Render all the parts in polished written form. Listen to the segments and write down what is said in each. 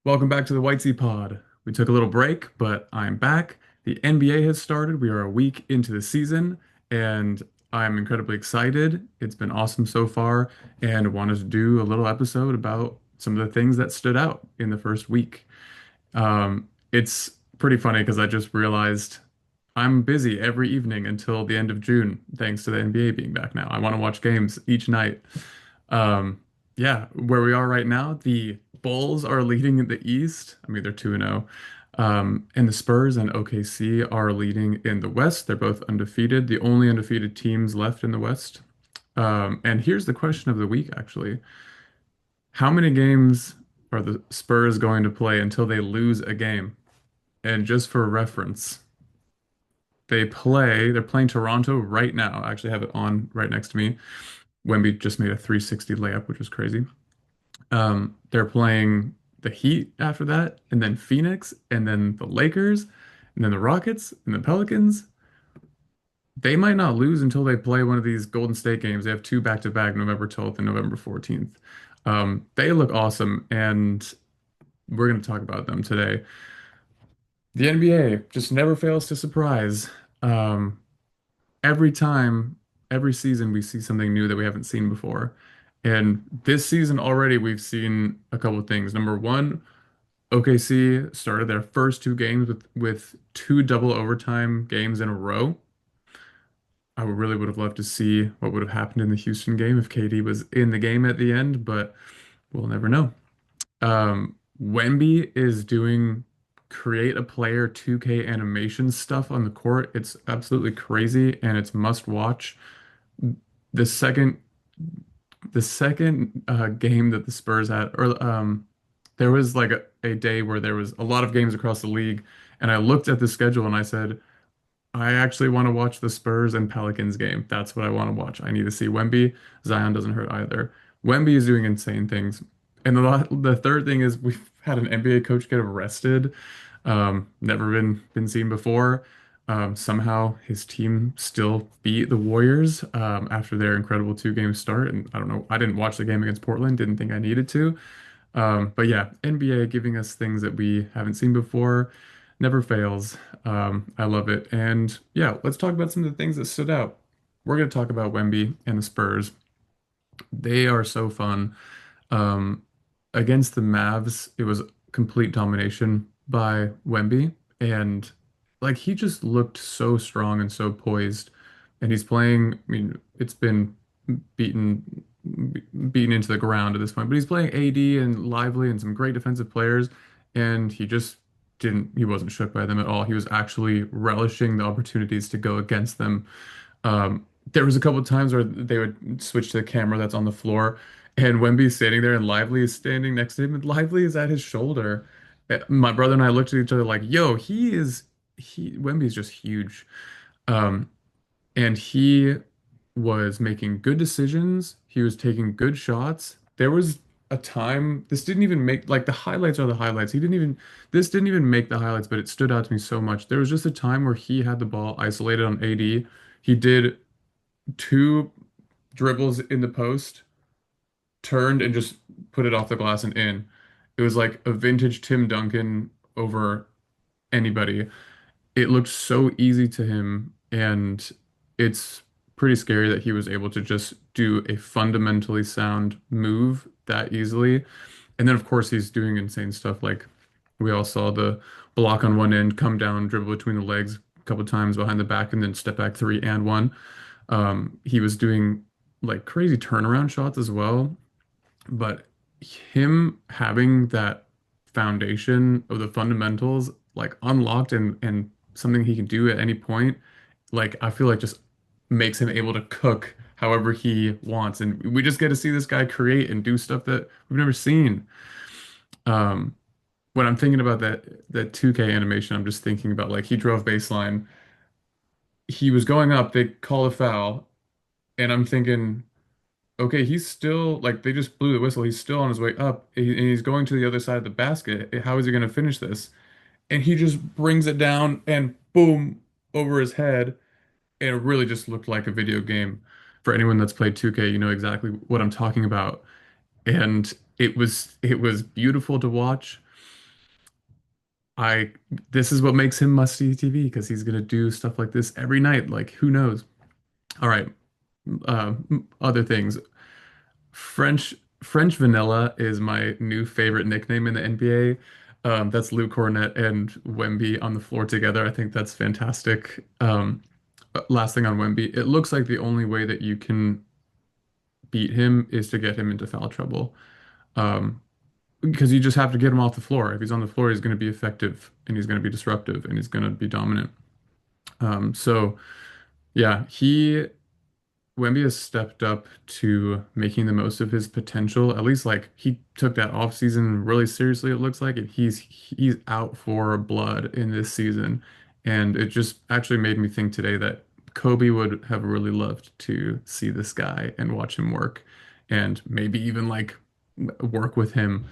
Welcome back to the Weitzypod. We took a little break, but I'm back. The NBA has started. We are a week into the season, and I'm incredibly excited. It's been awesome so far, and wanted to do a little episode about some of the things that stood out in the first week. It's pretty funny because I just realized I'm busy every evening until the end of June, thanks to the NBA being back now. I want to watch games each night. Um, yeah, where we are right now, the Bulls are leading in the East. I mean, they're 2-0. And the Spurs and OKC are leading in the West. They're both undefeated, the only undefeated teams left in the West. And here's the question of the week, actually. How many games are the Spurs going to play until they lose a game? And just for reference, they're playing Toronto right now. I actually have it on right next to me. Wemby just made a 360 layup, which was crazy. They're playing the Heat after that, and then Phoenix, and then the Lakers, and then the Rockets, and the Pelicans. They might not lose until they play one of these Golden State games. They have two back-to-back, November 12th and November 14th. They look awesome, and we're going to talk about them today. The NBA just never fails to surprise. Um, every time, every season, we see something new that we haven't seen before. And this season already, we've seen a couple of things. Number one, OKC started their first two games with two double overtime games in a row. I really would have loved to see what would have happened in the Houston game if KD was in the game at the end, but we'll never know. Wemby is doing create a player 2K animation stuff on the court. It's absolutely crazy and it's must watch. The second the second game that the Spurs had, or there was like a day where there was a lot of games across the league, and I looked at the schedule and I said, I actually want to watch the Spurs and Pelicans game. That's what I want to watch. I need to see Wemby. Zion doesn't hurt either. Wemby is doing insane things. And the third thing is we've had an NBA coach get arrested. Never been seen before. Somehow his team still beat the Warriors after their incredible two-game start. And I don't know, I didn't watch the game against Portland, didn't think I needed to. But yeah, NBA giving us things that we haven't seen before never fails. I love it. And yeah, let's talk about some of the things that stood out. We're going to talk about Wemby and the Spurs. They are so fun. Um, Against the Mavs, it was complete domination by Wemby, and like he just looked so strong and so poised. And he's playing, I mean, it's been beaten beaten into the ground at this point, but he's playing AD and Lively and some great defensive players, and he wasn't shook by them at all. He was actually relishing the opportunities to go against them. There was a couple of times where they would switch to the camera that's on the floor, and Wemby's standing there, and Lively is standing next to him, and Lively is at his shoulder. My brother and I looked at each other like, "Yo, Wemby's just huge." Um, and he was making good decisions. He was taking good shots. There was a time this didn't even make like the highlights are the highlights. This didn't even make the highlights, but it stood out to me so much. There was just a time where he had the ball isolated on AD. He did two dribbles in the post, turned and just put it off the glass and in. It was like a vintage Tim Duncan over anybody. It looked so easy to him, and it's pretty scary that he was able to just do a fundamentally sound move that easily. And then, of course, he's doing insane stuff like we all saw the block on one end, come down, dribble between the legs a couple times behind the back, and then step back three and one. He was doing like crazy turnaround shots as well. But him having that foundation of the fundamentals like unlocked and something he can do at any point, like I feel like just makes him able to cook however he wants. And we just get to see this guy create and do stuff that we've never seen. Um, when I'm thinking about that 2K animation, I'm just thinking about like he drove baseline, he was going up, they call a foul, and I'm thinking, okay, he's still like they just blew the whistle. He's still on his way up, and he's going to the other side of the basket. How is he going to finish this? And he just brings it down and boom over his head, and it really just looked like a video game. For anyone that's played 2K, you know exactly what I'm talking about. And it was beautiful to watch. I this is what makes him must see TV because he's gonna do stuff like this every night. Like who knows? All right, other things. French French Vanilla is my new favorite nickname in the NBA. That's Luke Cornett and Wemby on the floor together. I think that's fantastic. Last thing on Wemby, it looks like the only way that you can beat him is to get him into foul trouble. Um, because you just have to get him off the floor. If he's on the floor, he's going to be effective and he's going to be disruptive and he's going to be dominant. So yeah, he Wemby has stepped up to making the most of his potential. At least like he took that off season really seriously, it looks like, and he's out for blood in this season. And it just actually made me think today that Kobe would have really loved to see this guy and watch him work and maybe even like work with him.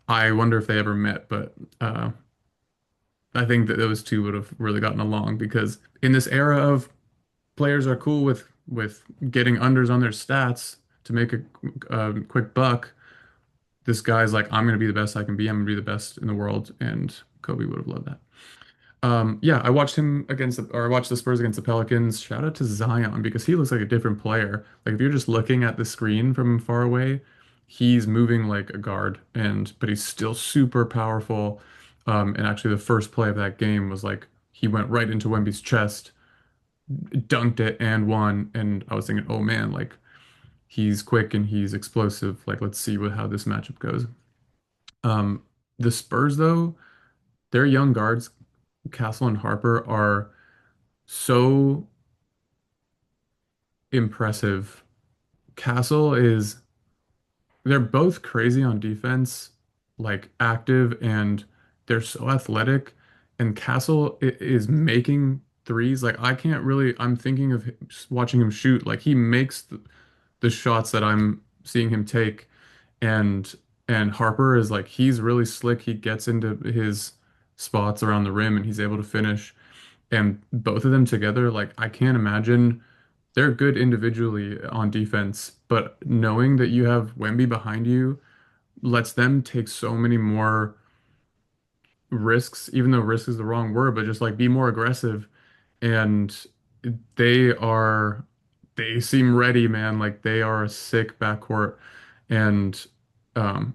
I wonder if they ever met, but I think that those two would have really gotten along because in this era of players are cool with getting unders on their stats to make a quick buck. This guy's like, I'm gonna be the best I can be. I'm gonna be the best in the world, and Kobe would have loved that. Yeah, I watched him against or I watched the Spurs against the Pelicans. Shout out to Zion because he looks like a different player. Like if you're just looking at the screen from far away, he's moving like a guard, and but he's still super powerful. And actually, the first play of that game was like he went right into Wemby's chest, dunked it and won. And I was thinking, oh man, like he's quick and he's explosive. Like let's see how this matchup goes. Um, the Spurs though, their young guards, Castle and Harper, are so impressive. Castle is they're both crazy on defense, like active and they're so athletic. And Castle is making threes. Like I can't really, I'm thinking of watching him shoot. Like he makes the shots that I'm seeing him take. And Harper is like he's really slick. He gets into his spots around the rim and he's able to finish. And both of them together, like I can't imagine they're good individually on defense, but knowing that you have Wemby behind you lets them take so many more risks, even though risk is the wrong word, but just like be more aggressive. And they are, they seem ready, man. Like they are a sick backcourt. And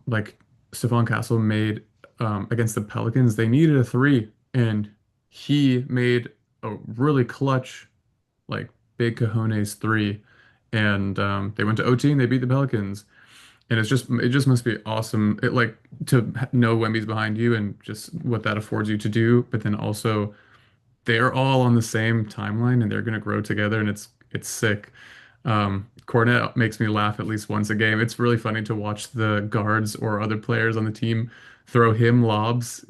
like Stephon Castle made against the Pelicans, they needed a three, and he made a really clutch, like big cojones three. And they went to OT and they beat the Pelicans. And it just must be awesome. It like to know Wemby's behind you and just what that affords you to do, but then also they're all on the same timeline and they're gonna grow together and it's sick. Cornet makes me laugh at least once a game. It's really funny to watch the guards or other players on the team throw him lobs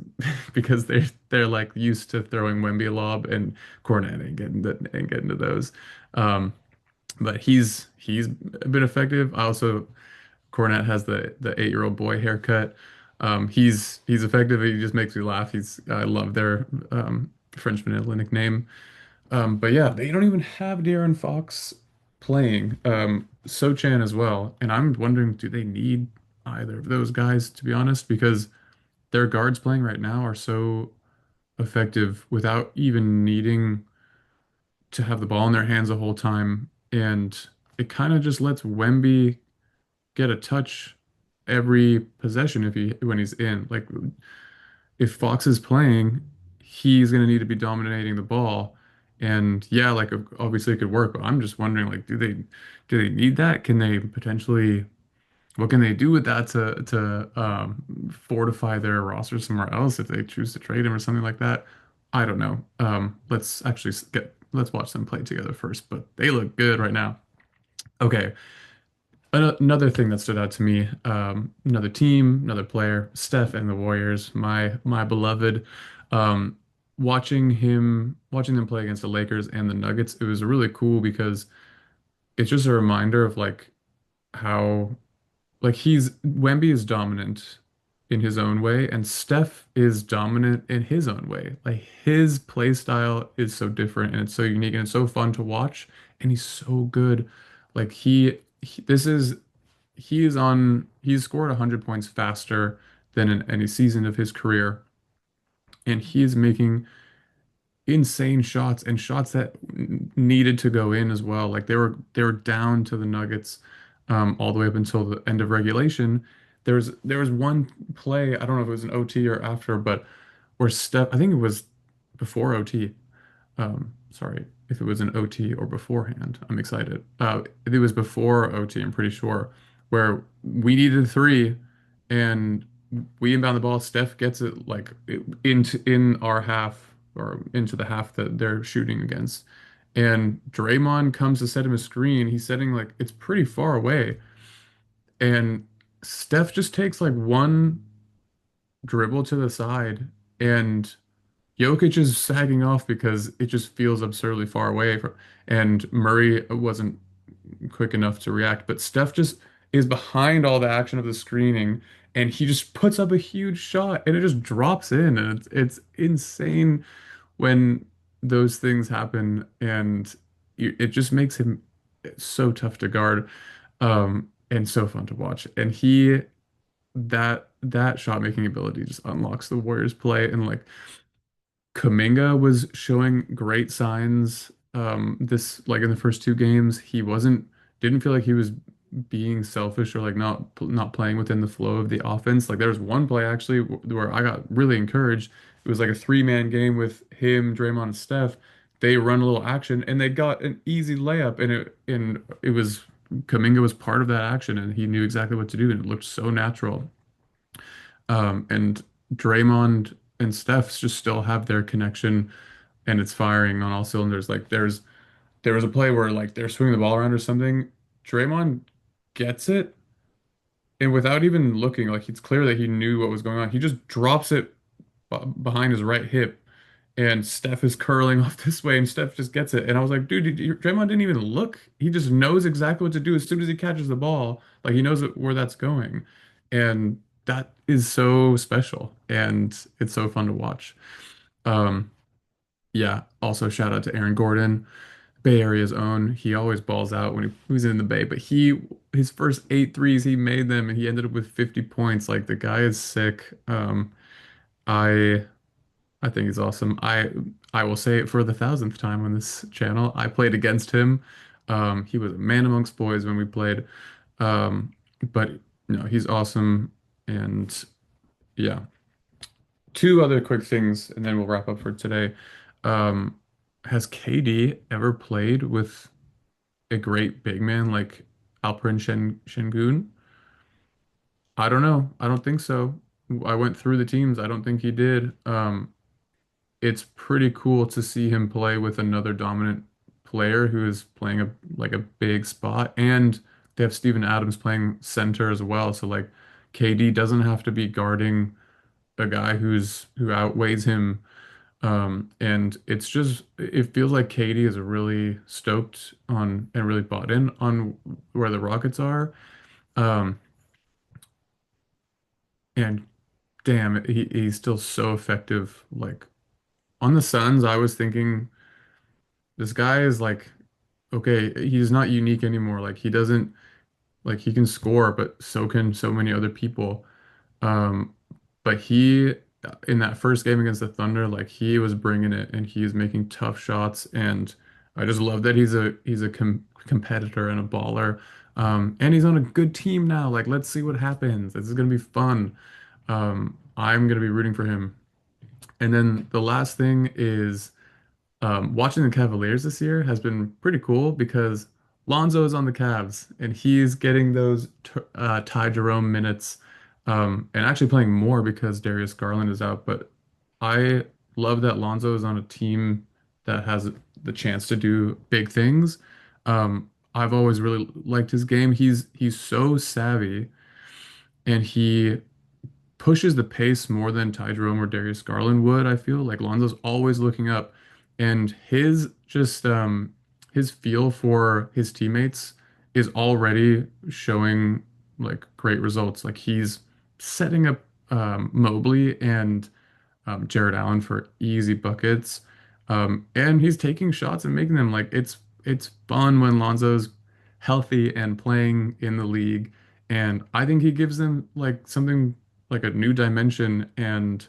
because they're like used to throwing Wemby a lob and Cornet ain't getting to those. Um, but he's been effective. I also Cornette has the 8-year-old boy haircut. He's effective. He just makes me laugh. I love their French vanilla nickname. But yeah, they don't even have De'Aaron Fox playing. Sochan as well. And I'm wondering, do they need either of those guys, to be honest? Because their guards playing right now are so effective without even needing to have the ball in their hands the whole time. And it kind of just lets Wemby get a touch every possession if he when he's in. Like if Fox is playing, he's gonna need to be dominating the ball. And yeah, like obviously it could work, but I'm just wondering like do they need that? Can they potentially what can they do with that to fortify their roster somewhere else if they choose to trade him or something like that? I don't know. Let's actually let's watch them play together first, but they look good right now. Okay, another thing that stood out to me, another team, another player, Steph and the Warriors, my beloved. Um, watching them play against the Lakers and the Nuggets, it was really cool because it's just a reminder of like how like he's Wemby is dominant in his own way, and Steph is dominant in his own way. Like his play style is so different and it's so unique and it's so fun to watch, and he's so good. Like this is he's scored 100 points faster than in any season of his career, and he is making insane shots and shots that needed to go in as well. Like they were down to the Nuggets all the way up until the end of regulation. There was one play, I don't know if it was an OT or after, but where Steph, I think it was before OT. Sorry, if it was an OT or beforehand. I'm excited. It was before OT, I'm pretty sure, where we needed a three and we inbound the ball. Steph gets it like into in our half or into the half that they're shooting against. And Draymond comes to set him a screen. He's setting like it's pretty far away. And Steph just takes like one dribble to the side and Jokic is sagging off because it just feels absurdly far away from, and Murray wasn't quick enough to react. But Steph just is behind all the action of the screening, and he just puts up a huge shot, and it just drops in, and it's insane when those things happen, and it just makes him so tough to guard, and so fun to watch. And that shot making ability just unlocks the Warriors play, and like Kuminga was showing great signs this like in the first two games. He wasn't didn't feel like he was being selfish or like not playing within the flow of the offense. Like there was one play actually where I got really encouraged. It was like a three-man game with him, Draymond, and Steph. They run a little action and they got an easy layup and it was Kuminga was part of that action and he knew exactly what to do and it looked so natural. And Draymond and Steph's just still have their connection and it's firing on all cylinders. Like there was a play where like they're swinging the ball around or something. Draymond gets it and without even looking, like it's clear that he knew what was going on. He just drops it behind his right hip and Steph is curling off this way and Steph just gets it. And I was like, dude, Draymond didn't even look. He just knows exactly what to do as soon as he catches the ball. Like he knows where that's going. And that is so special and it's so fun to watch. Um, yeah, also shout out to Aaron Gordon, Bay Area's own. He always balls out when he's in the Bay, but his first eight threes he made them and he ended up with 50 points. Like the guy is sick. I I think he's awesome. I will say it for the thousandth time on this channel. I played against him. He was a man amongst boys when we played. But no, he's awesome. And yeah, two other quick things, and then we'll wrap up for today. Um, has KD ever played with a great big man like Alperen Şengün? I don't know. I don't think so. I went through the teams. I don't think he did. It's pretty cool to see him play with another dominant player who is playing a like a big spot, and they have Steven Adams playing center as well. So like KD doesn't have to be guarding a guy who outweighs him. And it's just it feels like KD is really stoked on and really bought in on where the Rockets are. Um, and damn, he's still so effective. Like on the Suns, I was thinking. This guy is like, okay, he's not unique anymore. Like he doesn't like he can score, but so can so many other people. Um, but he in that first game against the Thunder, like he was bringing it and he is making tough shots. And I just love that he's a competitor and a baller. And he's on a good team now. Like let's see what happens. This is gonna be fun. I'm gonna be rooting for him. And then the last thing is. Watching the Cavaliers this year has been pretty cool because Lonzo is on the Cavs and he's getting those Ty Jerome minutes and actually playing more because Darius Garland is out. But I love that Lonzo is on a team that has the chance to do big things. I've always really liked his game. He's so savvy and he pushes the pace more than Ty Jerome or Darius Garland would, I feel. Like Lonzo's always looking up and his feel for his teammates is already showing like great results. Like he's setting up Mobley and Jared Allen for easy buckets. And he's taking shots and making them like it's fun when Lonzo's healthy and playing in the league. And I think he gives them like something like a new dimension and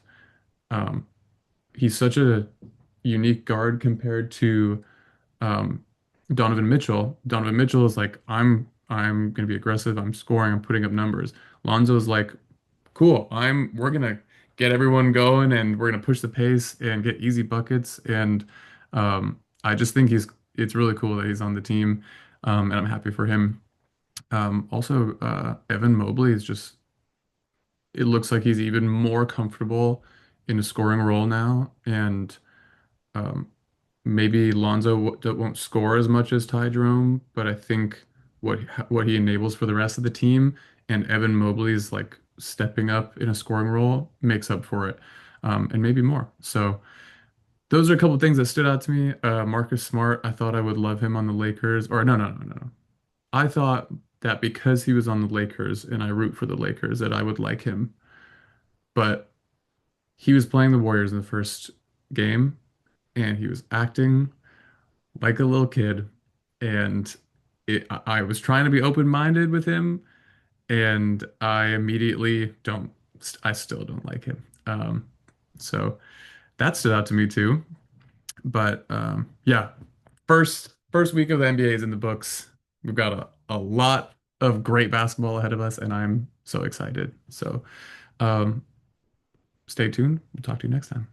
um, he's such a unique guard compared to um, Donovan Mitchell. Donovan Mitchell is like, I'm gonna be aggressive. I'm scoring. I'm putting up numbers. Lonzo's like, cool. We're gonna get everyone going, and we're gonna push the pace and get easy buckets. And I just think he's it's really cool that he's on the team, and I'm happy for him. Also, Evan Mobley is just. It looks like he's even more comfortable in a scoring role now, and um, maybe Lonzo won't score as much as Ty Jerome, but I think what he enables for the rest of the team and Evan Mobley's like stepping up in a scoring role makes up for it, and maybe more. So those are a couple of things that stood out to me. Marcus Smart, I thought I would love him on the Lakers, or no. I thought that because he was on the Lakers and I root for the Lakers that I would like him, but he was playing the Warriors in the first game and he was acting like a little kid, and I was trying to be open-minded with him, and I immediately don't. I still don't like him. So that stood out to me too. But yeah, first week of the NBA is in the books. We've got a lot of great basketball ahead of us, and I'm so excited. So um, stay tuned. We'll talk to you next time.